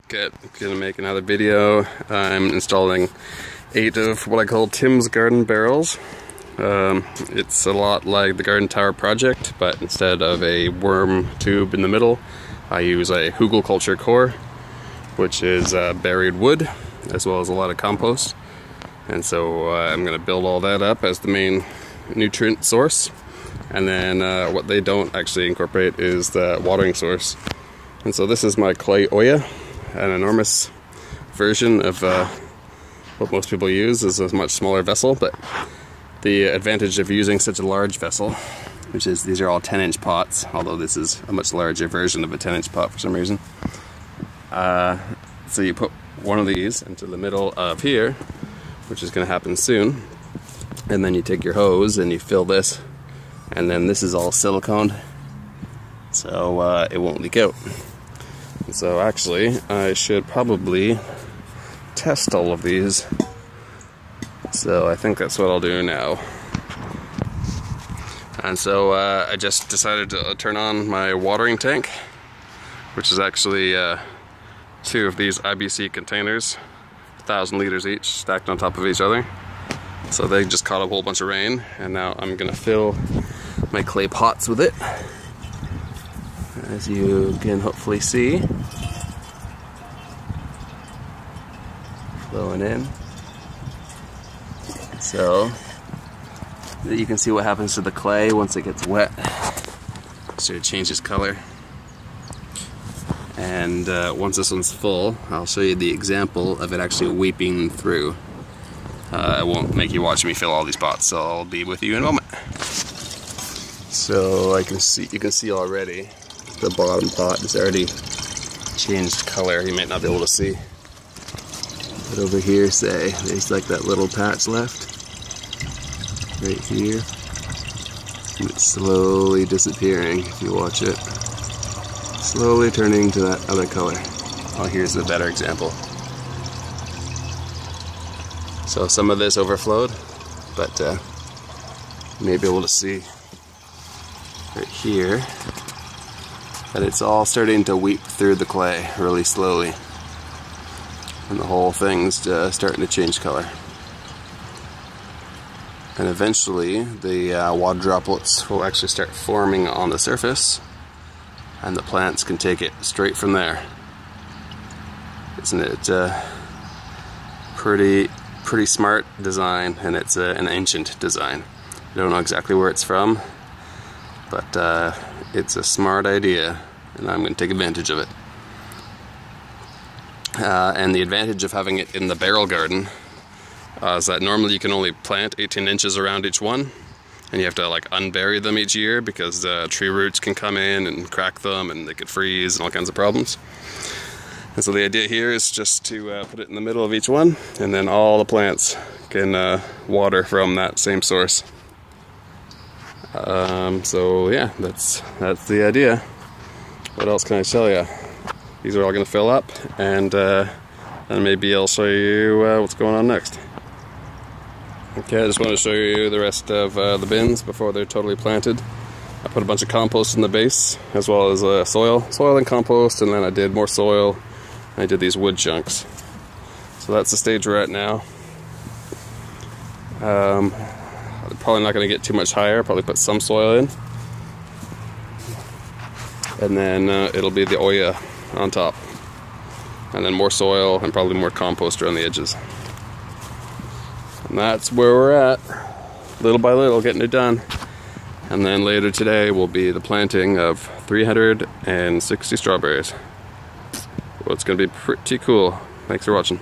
Gonna make another video. I'm installing 8 of what I call Tim's garden barrels. It's a lot like the garden tower project, but instead of a worm tube in the middle, I use a hugelkultur core, which is buried wood as well as a lot of compost. And so I'm going to build all that up as the main nutrient source. And then what they don't actually incorporate is the watering source. And so this is my clay Olla, an enormous version of what most people use. Is a much smaller vessel, but the advantage of using such a large vessel, which is these are all 10-inch pots, although this is a much larger version of a 10-inch pot for some reason. So you put one of these into the middle of here, which is going to happen soon, and then you take your hose and you fill this, and then this is all silicone, so it won't leak out. And so actually I should probably test all of these, so I think that's what I'll do now. And so I just decided to turn on my watering tank, which is actually 2 of these IBC containers, 1,000 liters each, stacked on top of each other. So they just caught a whole bunch of rain, and now I'm gonna fill my clay pots with it, as you can hopefully see, flowing in. So you can see what happens to the clay once it gets wet. So it changes color. And once this one's full, I'll show you the example of it actually weeping through. I won't make you watch me fill all these pots, so I'll be with you in a moment. So you can see already the bottom pot is already changed color. You might not be able to see, but over here, say there's like that little patch left right here, and it's slowly disappearing if you watch it. Slowly turning to that other color. Oh, here's a better example. So some of this overflowed, but you may be able to see right here that it's all starting to weep through the clay really slowly. And the whole thing's starting to change color. And eventually the water droplets will actually start forming on the surface, and the plants can take it straight from there. Isn't it pretty smart design? And it's an ancient design. I don't know exactly where it's from, but it's a smart idea, and I'm going to take advantage of it. And the advantage of having it in the barrel garden is that normally you can only plant 18 inches around each one, and you have to like unbury them each year because tree roots can come in and crack them, and they could freeze and all kinds of problems. And so the idea here is just to put it in the middle of each one, and then all the plants can water from that same source. So yeah, that's the idea. What else can I tell you? These are all going to fill up, and maybe I'll show you what's going on next. Okay, I just want to show you the rest of the bins before they're totally planted. I put a bunch of compost in the base, as well as soil and compost, and then I did more soil. I did these wood chunks. So that's the stage we're at now. I'm probably not going to get too much higher, probably put some soil in. And then it'll be the Olla on top. And then more soil and probably more compost around the edges. And that's where we're at, little by little, getting it done. And then later today will be the planting of 360 strawberries. Well, it's going to be pretty cool. Thanks for watching.